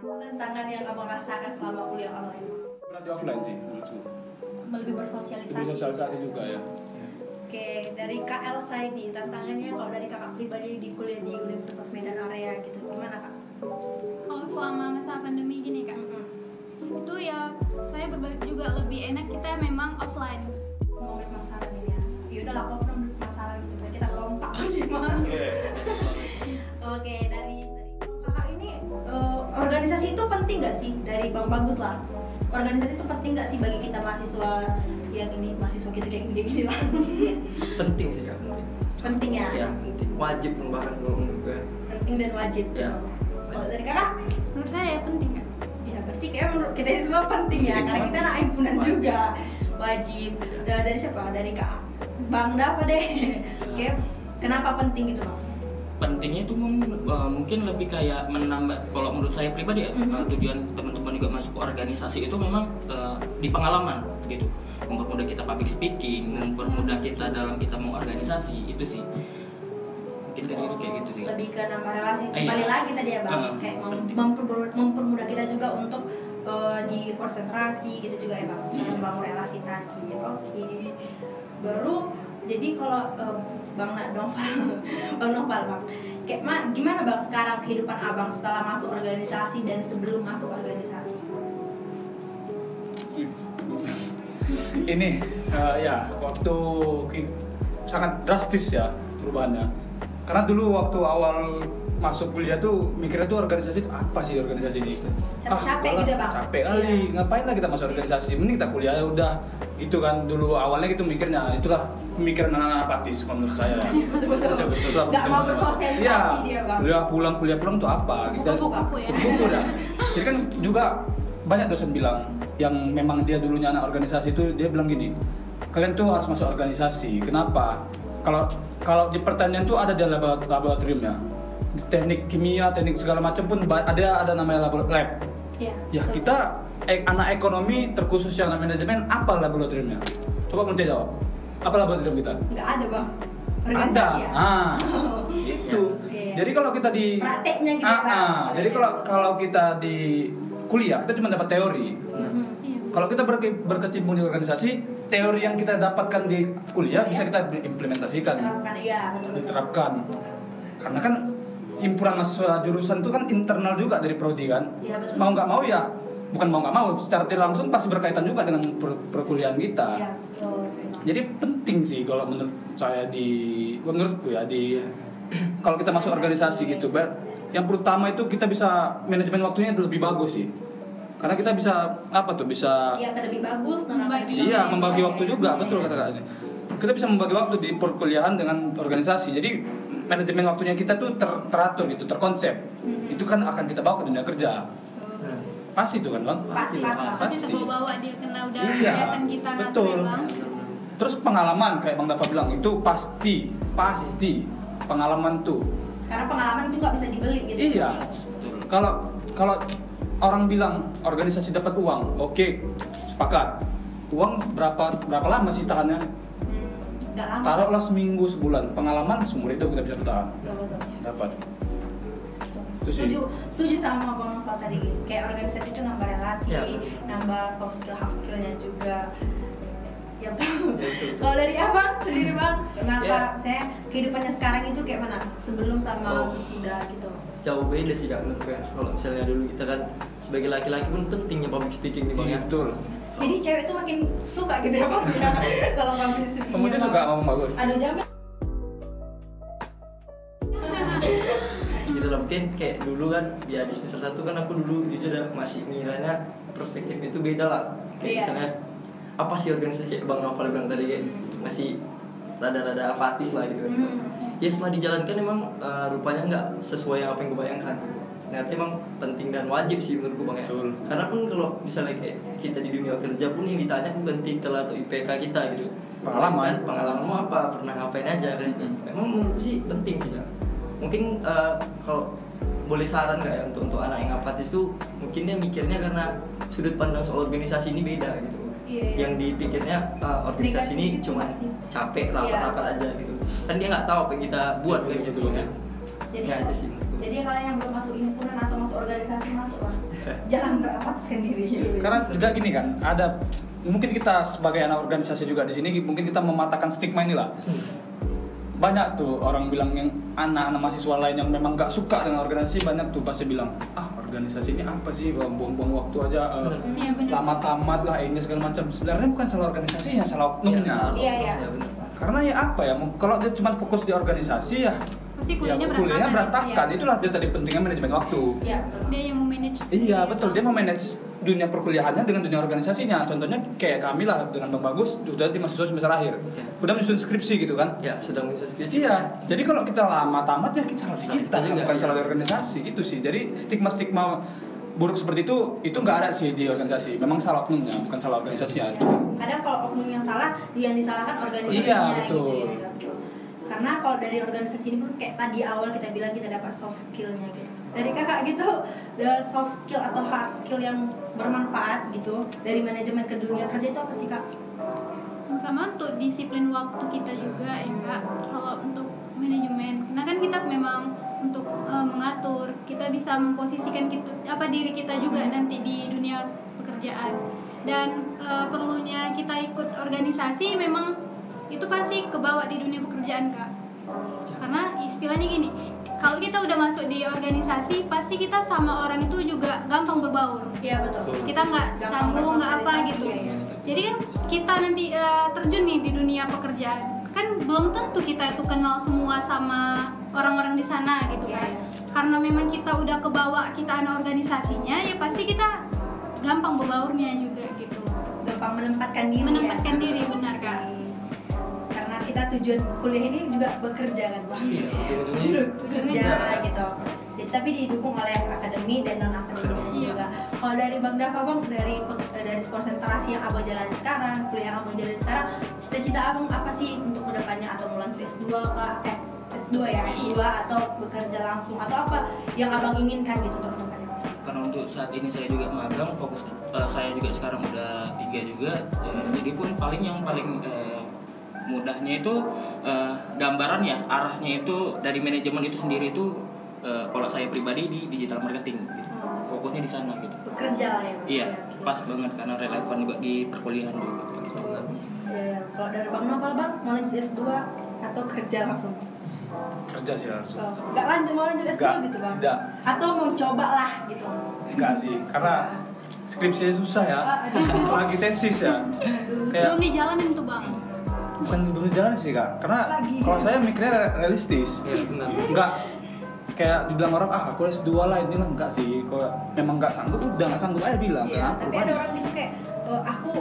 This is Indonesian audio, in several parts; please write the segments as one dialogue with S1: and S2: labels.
S1: Tantangan yang abang rasakan selama kuliah online?
S2: Berarti offline sih menurutku.
S1: Lebih bersosialisasi.
S2: Lebih sosialisasi juga ya.
S1: Oke, dari Kak Elsa ini tantangannya kalau dari kakak pribadi di kuliah di Universitas Medan Area gitu, gimana Kak?
S3: Kalau selama masa pandemi gini Kak, itu ya saya berbalik juga lebih enak kita memang offline.
S1: Semua bermasalah ini ya. Yaudah lah, kalau belum bermasalah gitu, kita kompak gimana? Oke, dari kakak ini organisasi itu penting nggak sih? Dari Bang Bagus lah. Organisasi itu penting nggak sih bagi kita mahasiswa yang ini, mahasiswa kita kayak gini lah?
S4: Penting sih Kak, penting.
S1: Penting ya?
S4: Ya, penting. Wajib pun bahkan kalau menurut gue.
S1: Penting dan wajib.
S4: Ya.
S1: Kalau dari kakak?
S3: Menurut saya ya penting Kak.
S1: Ya berarti kayak menurut kita semua penting ya, karena kita anak himpunan juga. Wajib. Dari siapa? Dari Kak Bang Dafa deh. Oke, kenapa penting gitu Bang?
S5: Pentingnya itu mungkin lebih kayak menambah, kalau menurut saya pribadi ya, tujuan teman-teman juga masuk ke organisasi itu memang di pengalaman gitu, mempermudah kita public speaking, mempermudah kita dalam kita mau organisasi, itu sih mungkin kayak gitu sih.
S1: Lebih ke nambah relasi,
S5: Iya.
S1: kembali lagi tadi ya Bang, kayak mempermudah kita juga untuk di konsentrasi gitu juga ya Bang, membangun relasi tadi. Oke. Baru jadi kalau Bang Noval, Bang, kayak gimana Bang sekarang kehidupan Abang setelah masuk organisasi dan sebelum masuk organisasi?
S2: Ini ya waktu sangat drastis ya perubahannya. Karena dulu waktu awal masuk kuliah tuh mikirnya tuh organisasi itu apa sih organisasi ini?
S1: Capek gitu ya Bang?
S2: Capek kali, ngapain lah kita masuk organisasi? Mending kita kuliah udah gitu kan, dulu awalnya gitu mikirnya. Itulah pemikiran anak-anak apatis menurut saya.
S1: Betul. Gak mau bersosialisasi
S2: ya,
S1: dia Bang.
S2: Kuliah pulang tuh apa?
S3: Buku-buku ya.
S2: Buku dah. Jadi kan juga banyak dosen bilang yang memang dia dulunya anak organisasi itu, dia bilang gini, kalian tuh harus masuk organisasi. Kenapa? Kalau di pertanian tuh ada di laboratoriumnya, di teknik kimia, teknik segala macam pun ada namanya lab. Ya kita anak ekonomi terkhusus yang anak manajemen, apa laboratoriumnya? Coba kamu jawab. Apa laboratorium kita?
S1: Nggak ada Bang.
S2: Ada.
S1: Ya?
S2: Itu. Jadi kalau kita di
S1: prakteknya gitu ya.
S2: Jadi kalau kita di kuliah kita cuma dapat teori. Kalau kita berkecimpung di organisasi, teori yang kita dapatkan di kuliah bisa kita implementasikan.
S1: Diterapkan, iya betul.
S2: Diterapkan. Karena kan himpunan mahasiswa jurusan itu kan internal juga dari prodi kan.
S1: Iya betul.
S2: Mau nggak mau ya, bukan mau nggak mau, secara tidak langsung pasti berkaitan juga dengan perkuliahan kita.
S1: Iya betul.
S2: Jadi penting sih kalau menurut saya menurutku ya kalau kita masuk organisasi gitu, yang pertama itu kita bisa manajemen waktunya lebih bagus sih. Karena kita bisa bisa
S1: lebih bagus
S2: membagi waktu juga, betul kata-katanya. Kita bisa membagi waktu di perkuliahan dengan organisasi. Jadi manajemen waktunya kita tuh teratur gitu, terkonsep. Itu kan akan kita bawa ke dunia kerja. Pasti itu kan Bang?
S1: Pasti.
S3: Terbawa dia kena udah
S2: iya,
S3: kebiasaan kita ngatur
S2: betul.
S3: ya Bang.
S2: Terus pengalaman kayak Bang Dafa bilang itu pasti pengalaman tuh.
S1: Karena pengalaman itu nggak bisa dibeli gitu.
S2: Iya. Kalau orang bilang organisasi dapat uang, oke, sepakat. Uang berapa lama sih tahannya?
S1: Nggak lama.
S2: Taruhlah seminggu, sebulan. Pengalaman seumur itu kita bisa bertahan. Dapat.
S1: Setuju sama Bang Noval tadi. Kayak organisasi itu nambah relasi, nambah soft skill, hard skillnya juga. Ya Bang. Kalau dari Abang sendiri Bang, kenapa saya kehidupannya sekarang itu kayak mana? Sebelum sama sesudah gitu.
S4: Jauh beda sih Kak menurut gue. Kalau misalnya dulu kita kan sebagai laki-laki pun pentingnya public speaking nih Bang ya.
S2: Betul.
S1: Jadi cewek tuh makin suka gitu ya Bang. Kalau public speaking.
S2: Kamu tuh suka ngomong bagus.
S1: Aduh jangan.
S4: Gitu lah, mungkin kayak dulu kan ya di semester 1 kan aku dulu jujur masih ngiranya perspektif itu beda lah. Kayak misalnya apa sih organisasi kayak Bang Noval bilang tadi kayak masih rada-rada apatis lah gitu. Ya setelah dijalankan emang rupanya nggak sesuai apa yang gue bayangkan. Ternyata emang penting dan wajib sih menurut gue Bang ya.
S2: Betul.
S4: Karena pun kalau misalnya kayak kita di dunia kerja pun yang ditanya bukan titel atau IPK kita gitu.
S2: Pengalaman.
S4: Pengalamanmu apa, pernah ngapain aja kan. Memang menurut gue sih penting sih ya. Mungkin kalau boleh saran nggak ya untuk anak yang apatis tuh, mungkin dia mikirnya karena sudut pandang soal organisasi ini beda gitu. Yang dipikirnya organisasi ini cuma capek rapat-rapat aja gitu. Kan dia nggak tahu apa yang kita buat kan gitu kan.
S1: Jadi
S4: ya aja sih menurut gue.
S1: Jadi kalian yang belum masuk himpunan atau masuk organisasi, masuk lah. Jangan berapat sendiri.
S2: Karena juga gini kan, ada mungkin kita sebagai anak organisasi juga di sini mungkin kita mematahkan stigma inilah. Banyak tuh orang bilang yang anak-anak mahasiswa lain yang memang nggak suka dengan organisasi, banyak tuh pasti bilang organisasi ini apa sih, buang-buang waktu aja,
S3: Iya, benar.
S2: lama tamat lah ini segala macam. Sebenarnya bukan salah organisasinya, salah oknumnya.
S1: Iya.
S4: benar.
S2: Karena ya apa ya, kalau dia cuma fokus di organisasi ya
S3: Pasti
S2: ya
S3: kuliahnya
S2: kuliahnya
S3: berantakan.
S2: berantakan.
S1: Iya.
S2: Itulah dia tadi pentingnya manajemen waktu.
S1: Iya, betul.
S3: Dia yang memanage.
S2: Iya betul, dia memanage dunia perkuliahannya dengan dunia organisasinya. Contohnya kayak kami lah dengan Bang Bagus, sudah di mahasiswa semester akhir, udah menyusun skripsi gitu kan.
S4: Ya, sedang mengisi skripsi.
S2: Iya, jadi kalau kita lama tamat ya kita salah kita
S4: juga,
S2: bukan
S4: iya.
S2: salah di organisasi gitu sih. Jadi stigma-stigma buruk seperti itu nggak ada sih di organisasi. Memang salah oknumnya, bukan salah organisasinya.
S1: Kadang kalau oknum yang salah, yang disalahkan organisasinya.
S2: Iya, betul.
S1: Gitu. Karena kalau dari organisasi ini pun kayak tadi awal kita bilang kita dapat soft skillnya gitu. Dari kakak gitu, the soft skill atau hard skill yang bermanfaat gitu dari manajemen ke dunia kerja itu apa sih kak?
S3: Pertama untuk disiplin waktu kita juga ya kak. Kalau untuk manajemen, karena kan kita memang untuk mengatur, kita bisa memposisikan diri kita juga nanti di dunia pekerjaan. Dan perlunya kita ikut organisasi memang itu pasti kebawa di dunia pekerjaan kak. Karena istilahnya gini, kalau kita udah masuk di organisasi pasti kita sama orang itu juga gampang berbaur.
S1: Iya betul.
S3: Kita nggak
S1: Gampang
S3: canggung nggak apa
S1: bersosialisasi,
S3: gitu.
S1: ya.
S3: Jadi kan kita nanti terjun nih di dunia pekerjaan, kan belum tentu kita itu kenal semua sama orang-orang di sana gitu kan.
S1: Iya.
S3: Karena memang kita udah kebawa, kita anak organisasinya, ya pasti kita gampang berbaurnya juga gitu.
S1: Gampang menempatkan diri.
S3: Menempatkan
S1: ya.
S3: diri, benar, Kak.
S1: Karena kita tujuan kuliah ini juga bekerja kan bang.
S4: Iya, ujung-ujungnya
S1: Bekerja gitu. Jadi, tapi didukung oleh akademi dan non akademi
S3: Iya.
S1: juga. Kalau dari Bang Dava bang, dari konsentrasi yang abang jalani sekarang, kuliah yang abang jalani sekarang, cita-cita abang apa sih untuk kedepannya, atau mau lanjut S2 kah? S2 ya, S2 atau bekerja langsung atau apa yang abang inginkan gitu untuk kedepannya?
S5: Karena untuk saat ini saya juga magang, fokus saya juga sekarang udah 3 juga, jadi pun yang paling mudahnya itu gambaran ya, arahnya itu dari manajemen itu sendiri itu kalau saya pribadi di digital marketing gitu. Fokusnya di sana gitu.
S1: Bekerja lah ya bang?
S5: Iya,
S1: Oke.
S5: pas banget karena relevan juga di perkuliahan juga gitu.
S1: Ya, kalau dari Bang Novel bang, mau lanjut S2 atau kerja langsung?
S2: Kerja sih langsung.
S1: Oh, nggak lanjut, mau lanjut S2
S2: Nggak,
S1: gitu bang?
S2: tidak.
S1: Atau mau coba lah gitu?
S2: Enggak sih, karena skripsinya susah ya. Lagi tesis ya. Kayak
S3: Belum dijalanin tuh bang.
S2: bukan belum jalan sih kak, karena
S1: Lagi.
S2: kalau saya mikirnya realistis.
S4: Iya, benar.
S2: Enggak kayak dibilang orang aku S2 lah ini lah, enggak sih. Kalau memang enggak sanggup udah enggak sanggup aja bilang.
S1: Iya,
S2: Kenapa?
S1: tapi ada orang gitu kayak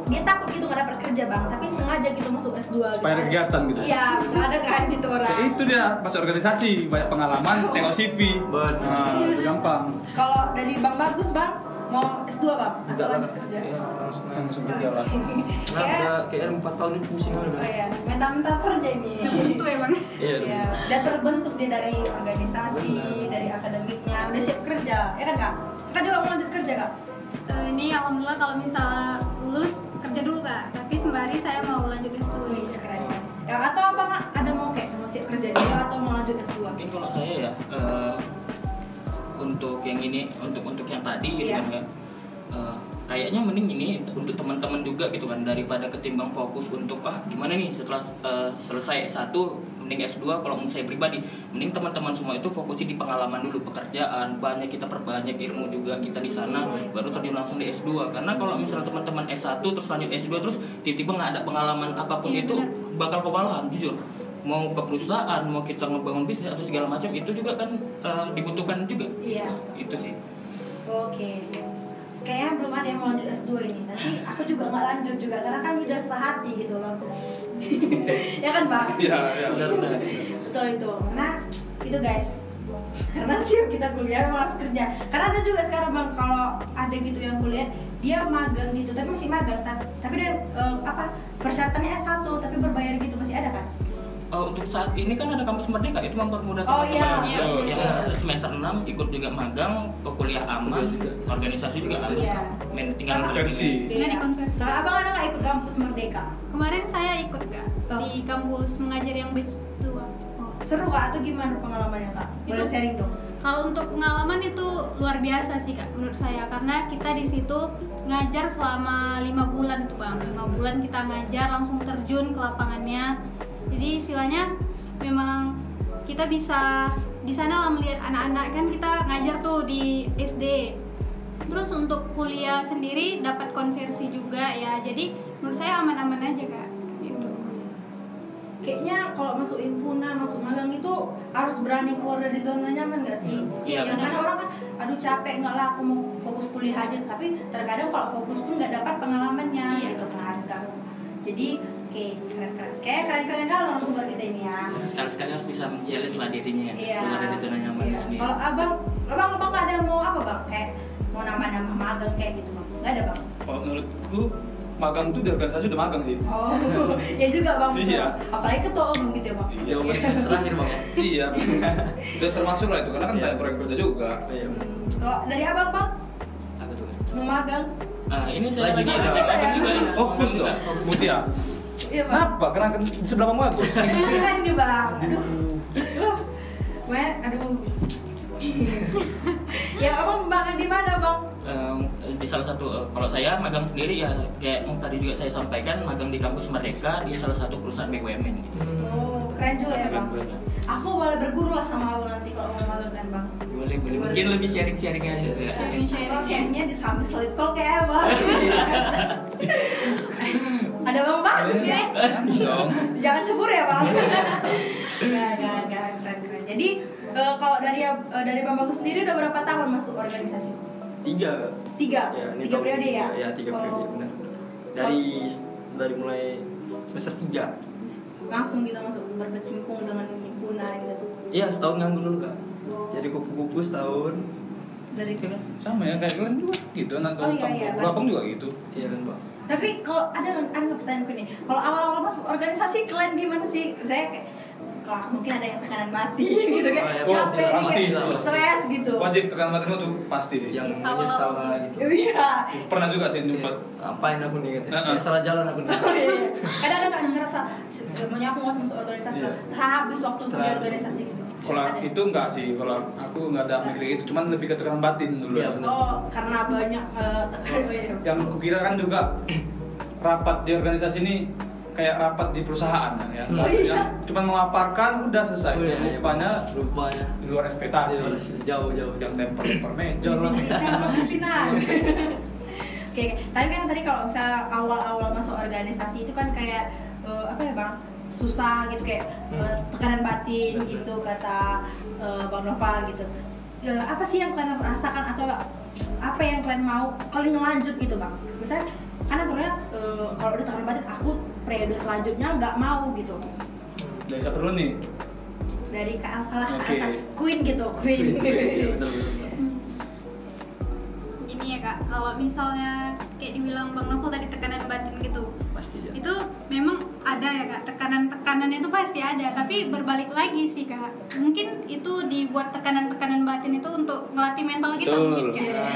S1: dia takut gitu nggak dapat kerja bang, tapi sengaja gitu masuk S2
S2: supaya ada
S1: gitu.
S2: kegiatan gitu.
S1: Iya, ada kan gitu orang.
S2: Kayak itu dia masuk organisasi, banyak pengalaman, tengok CV.
S4: Benar.
S2: Nah, itu gampang.
S1: Kalau dari Bang Bagus bang, mau S2 bang? Atau
S4: Tidak lah,
S1: lanjut kerja?
S4: ya, langsung aja.
S2: Langsung kerja lah.
S4: Nah, udah kayak 4 tahun ini pusing
S1: Oh
S4: udah.
S1: iya, mental kerja ini.
S3: Tentu ya bang.
S4: Iya,
S1: Iya, udah terbentuk dia dari organisasi,
S4: Benar.
S1: dari akademiknya, udah siap kerja, ya kan kak? Kak juga mau lanjut kerja kak?
S3: Ini alhamdulillah kalau misalnya lulus kerja dulu kak, tapi sembari saya mau lanjut S2.
S1: Wih, keren kan? Ya, atau abang ada mau kayak mau siap kerja dulu atau mau lanjut S2?
S5: Mungkin kalau saya ya untuk yang ini, untuk yang tadi gitu
S1: Iya.
S5: kan ya, kayaknya mending ini untuk teman-teman juga gitu kan, daripada ketimbang fokus untuk gimana nih setelah selesai S1 mending S2. Kalau menurut saya pribadi mending teman-teman semua itu fokusin di pengalaman dulu, pekerjaan banyak, kita perbanyak ilmu juga kita di sana, baru terjun langsung di S2. Karena kalau misalnya teman-teman S1 terus lanjut S2 terus tiba-tiba nggak ada pengalaman apapun,
S3: Iya,
S5: itu
S3: benar.
S5: bakal kewalahan jujur. Mau ke perusahaan, mau kita ngebangun bisnis atau segala macam, itu juga kan dibutuhkan juga.
S1: Iya.
S5: Itu sih.
S1: Oke. Kayaknya belum ada yang mau lanjut S2 ini. Nanti aku juga nggak lanjut juga karena kan udah sehati gitu loh. Ya kan Pak?
S2: Iya, iya.
S4: Benar.
S1: Betul itu. Karena itu guys. Karena siap kita kuliah malas kerja. Karena ada juga sekarang bang, kalau ada gitu yang kuliah dia magang gitu, tapi masih magang tapi dan persyaratannya S1 tapi berbayar gitu, masih ada kan?
S5: Untuk saat ini kan ada kampus Merdeka, itu mempermudah
S1: Oh,
S5: teman-teman
S3: iya.
S5: yang
S1: Iya.
S5: semester 6 ikut juga magang, kuliah aman,
S4: Kuliah juga.
S5: organisasi juga aman.
S1: Iya.
S5: Tinggal
S2: Konversi.
S3: Nggak dikonversi.
S1: Nah, abang ada nggak ikut kampus Merdeka?
S3: Kemarin saya ikut kak
S1: Oh.
S3: di kampus mengajar yang batch 2.
S1: Seru kak atau gimana pengalamannya kak? Boleh
S3: Itu-
S1: sharing dong?
S3: Kalau untuk pengalaman itu luar biasa sih Kak menurut saya, karena kita di situ ngajar selama 5 bulan tuh Bang. 5 bulan kita ngajar, langsung terjun ke lapangannya. Jadi istilahnya memang kita bisa di sana lah melihat anak-anak, kan kita ngajar tuh di SD. Terus untuk kuliah sendiri dapat konversi juga ya. Jadi menurut saya aman-aman aja Kak. Gitu.
S1: Kayaknya kalau masuk himpunan, masuk magang itu harus berani keluar dari zona nyaman gak sih?
S3: Iya,
S1: Yang kadang orang kan, aduh capek nggak lah, aku mau fokus kuliah aja. Tapi terkadang kalau fokus pun nggak dapat pengalamannya,
S3: Iya.
S1: gitu kan. Jadi, oke, keren-keren kalau narasumber kita ini ya.
S5: Sekali-sekali harus bisa men-challenge lah dirinya ya,
S1: Iya.
S5: keluar dari zona nyaman
S1: Iya.
S5: sendiri.
S1: Kalau abang nggak ada mau apa bang? Kayak mau nambah-nambah magang kayak gitu bang? Nggak ada bang?
S2: Kalau menurutku magang itu di organisasi udah magang sih.
S1: Oh, ya juga bang. betul.
S2: Iya.
S1: Apalagi ketua umum gitu ya bang.
S4: Jawaban semester terakhir bang ya.
S2: Iya, udah termasuk lah itu karena kan
S4: Iya.
S2: banyak proyek kerja juga.
S4: Iya.
S1: Kalau dari abang bang,
S5: Apa tuh?
S1: mau magang?
S5: Ini saya
S4: Lagi
S5: lagi
S4: magang.
S5: ada magang juga ya.
S2: Fokus dong, Mutia.
S1: Iya bang.
S2: Kenapa? Karena kan di sebelah bang bagus.
S1: Keren nih bang. Aduh. Aduh. Ya abang magang di mana bang?
S5: Di salah satu kalau saya magang sendiri ya kayak tadi juga saya sampaikan, magang di kampus Merdeka di salah satu perusahaan BUMN gitu.
S1: Oh, keren juga ya bang.
S5: Keren.
S1: Aku boleh berguru lah sama abang nanti kalau mau magang kan bang.
S5: Boleh mungkin lebih sharing aja gitu ya.
S1: Kalau sharingnya disambil selipol kayak bang. Ada bang bagus ya.
S2: Dong.
S1: Jangan cemburu ya bang. Gak keren. Jadi kalau dari bang Bagus sendiri udah berapa tahun masuk organisasi?
S4: 3.
S1: Tiga
S4: ini
S1: tiga
S4: tahun
S1: periode ya?
S4: Iya, 3 periode benar. Dari mulai semester 3.
S1: Langsung kita masuk berkecimpung dengan himpunan gitu.
S4: Iya, setahun nganggur dulu kak. Jadi kupu-kupu setahun.
S1: Dari
S2: Sama ya kayak kalian juga gitu, nanti
S1: Oh, iya,
S2: campur abang juga gitu.
S4: Iya kan pak.
S1: Tapi kalau ada nggak pertanyaan nih? Kalau awal-awal masuk organisasi kalian gimana sih? Saya kayak kalau aku mungkin ada yang tekanan batin gitu kan,
S4: Oh, iya,
S1: capek nih
S2: pasti,
S1: kayak
S4: pasti.
S1: stres gitu.
S2: Wajib tekan mati itu pasti sih.
S4: Yang
S3: Awal-awal.
S4: menyesal lah gitu.
S1: Iya.
S2: Pernah juga sih nyumpet.
S4: Apain aku nih katanya.
S2: Heeh.
S4: Ya, salah jalan aku nih.
S1: Kadang ada nggak ngerasa maunya aku nggak masuk organisasi,
S4: Iya.
S1: terhabis waktu di
S4: Terhabis.
S1: organisasi gitu.
S2: Kalau
S1: Ada.
S2: itu enggak sih, kalau aku enggak ada mikir itu, cuman lebih ke tekanan batin dulu.
S4: Iya, benar.
S1: Oh, karena banyak tekanan.
S2: Yang kukira kan juga rapat di organisasi ini kayak rapat di perusahaan ya.
S1: Oh, iya.
S2: Yang cuman memaparkan udah selesai.
S4: Oh, iya,
S2: Rupanya
S4: Rupanya.
S2: di luar ekspektasi.
S4: Jauh-jauh.
S2: Yang lempar meja
S1: Di
S2: lah.
S1: sini cara pimpinan. Oke, tapi kan tadi kalau misalnya awal-awal masuk organisasi itu kan kayak apa ya bang, susah gitu kayak tekanan batin gitu kata bang Noval gitu. Apa sih yang kalian rasakan atau apa yang kalian mau kalian ngelanjut gitu bang? Misalnya kan aturannya kalau udah tekanan batin aku periode selanjutnya nggak mau gitu.
S2: Dari siapa dulu nih?
S1: Dari Kak Elsa lah,
S2: Oke.
S1: Kak Elsa. Queen gitu, Queen.
S4: Iya, betul.
S3: Ini ya Kak, kalau misalnya kayak dibilang Bang Novel tadi tekanan batin gitu,
S4: Pasti ya.
S3: itu memang ada ya Kak, tekanan itu pasti ada, tapi berbalik lagi sih Kak, mungkin itu dibuat tekanan batin itu untuk ngelatih mental kita
S2: Betul.
S3: mungkin Kak.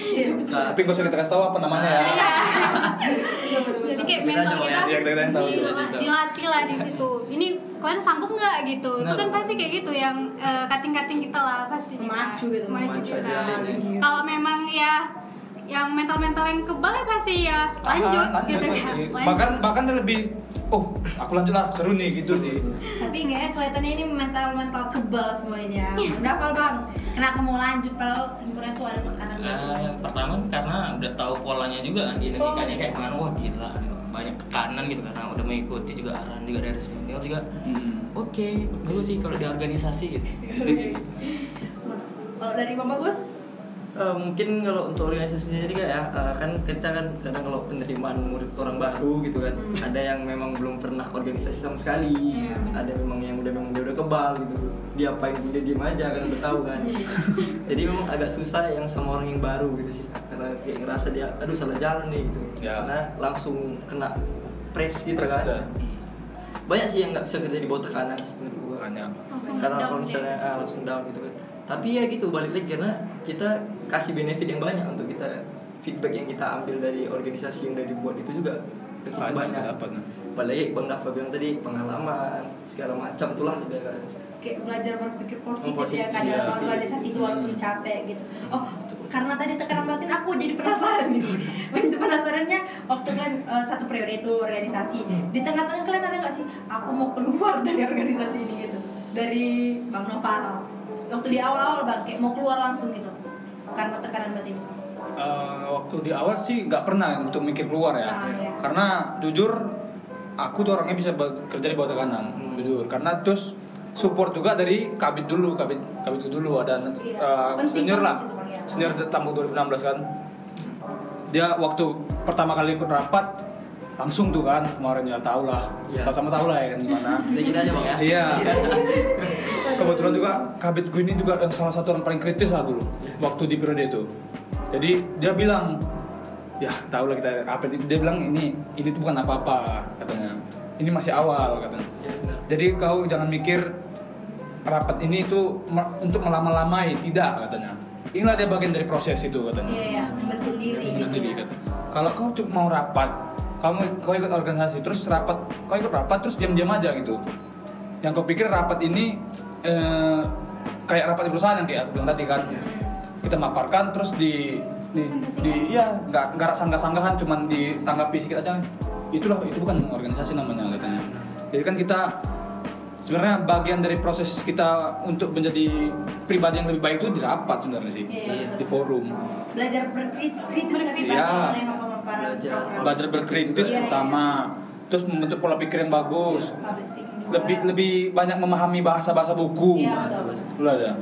S1: Iya, betul.
S4: Nah,
S2: Tapi gak usah kita kasih tahu apa namanya ya.
S3: Jadi kayak
S4: Kita
S3: mental
S4: aja,
S3: kita
S2: ya, kita yang tahu.
S3: dilatih lah di situ. Ini kalian sanggup nggak gitu? Itu kan pasti kayak gitu yang kating-kating kita lah pasti.
S1: Maju gitu,
S3: Maju
S4: maju
S3: kita.
S4: aja.
S3: Kalau memang ya yang mental-mental yang kebal ya pasti ya lanjut gitu kan. Lanjut.
S2: Bahkan dia lebih aku lanjut lah, seru nih gitu sih.
S1: Tapi kayaknya kelihatannya ini mental kebal semuanya. Udah apa bang? Kenapa mau lanjut? Padahal himpunan tuh ada tekanan.
S5: Yang pertama karena udah tahu polanya juga kan, dinamikanya kayak mana, wah gila banyak tekanan gitu karena udah mengikuti juga arahan juga dari senior juga. Oke, bagus sih kalau di organisasi gitu. Itu sih.
S1: Kalau dari Bang Bagus?
S4: Mungkin kalau untuk organisasi sendiri ya kan kita kan kadang kalau penerimaan murid orang baru gitu kan ada yang memang belum pernah organisasi sama sekali, ada memang yang dia udah kebal gitu, dia apain dia diem aja kan udah tahu kan. Jadi memang agak susah yang sama orang yang baru gitu sih, karena kayak ngerasa dia aduh salah jalan nih gitu,
S2: Ya.
S4: karena langsung kena press gitu
S2: Press
S4: kan.
S2: dah.
S4: Banyak sih yang nggak bisa kerja di bawah tekanan sih menurut gua.
S2: Banyak.
S3: Langsung
S4: Karena
S3: down
S4: kalau
S3: deh.
S4: misalnya langsung down gitu kan. Tapi ya gitu balik lagi karena kita kasih benefit yang banyak untuk kita, feedback yang kita ambil dari organisasi yang udah dibuat itu juga ke kita banyak.
S2: Dapat.
S4: Apalagi Bang Dafa bilang tadi pengalaman segala macam tuh lah gitu kan.
S1: kayak belajar berpikir positif
S4: Positif,
S1: ya kadang
S2: iya.
S1: organisasi itu walaupun capek gitu. Oh, karena tadi tekanan batin aku jadi penasaran gitu. Begitu penasarannya waktu kalian satu periode itu organisasi, di tengah-tengah kalian ada nggak sih aku mau keluar dari organisasi ini gitu? Dari Bang Noval. Waktu di awal-awal Bang kayak mau keluar langsung gitu. Karena tekanan batin.
S2: Waktu di awal sih nggak pernah untuk mikir keluar ya,
S1: Iya.
S2: karena jujur aku tuh orangnya bisa kerja di bawah tekanan, jujur. Karena terus support juga dari kabit dulu, kabit itu dulu ada
S1: Penting
S2: senior
S1: banget
S2: lah,
S1: sih itu, Bang, ya.
S2: senior tamu 2016 kan. Dia waktu pertama kali ikut rapat langsung tuh kan kemarin ya tau lah,
S4: Iya.
S2: sama tahu lah ya kan gimana.
S4: Kita aja Bang ya.
S2: Iya. Kebetulan juga kabit gue ini juga yang salah satu orang paling kritis lah dulu waktu di periode itu. Jadi dia bilang, ya tahu lah kita apa, dia bilang ini tuh bukan apa-apa katanya. Ini masih awal katanya.
S4: Ya, benar.
S2: Jadi kau jangan mikir rapat ini tuh untuk melama-lamai, tidak katanya. Inilah dia bagian dari proses itu katanya.
S1: Iya, membentuk diri.
S2: Membentuk diri katanya. Kalau kau cuma mau rapat, kau ikut organisasi terus kau ikut rapat terus diam-diam aja gitu. Yang kau pikir rapat ini kayak rapat di perusahaan yang kayak aku bilang tadi kan. Kita maparkan terus ya nggak sanggah-sanggahan, cuman ditanggapi sedikit aja. Itu bukan organisasi namanya katanya. Jadi kan kita sebenarnya bagian dari proses kita untuk menjadi pribadi yang lebih baik itu di rapat sebenarnya sih.
S1: Iya.
S2: Di forum.
S1: Belajar berkritis
S2: Iya.
S1: program.
S2: Belajar berkritis
S1: Iya,
S2: pertama, terus membentuk pola pikir yang bagus.
S1: Public speaking juga.
S2: Lebih banyak memahami bahasa buku.
S1: Iya, betul.
S2: Lu ada.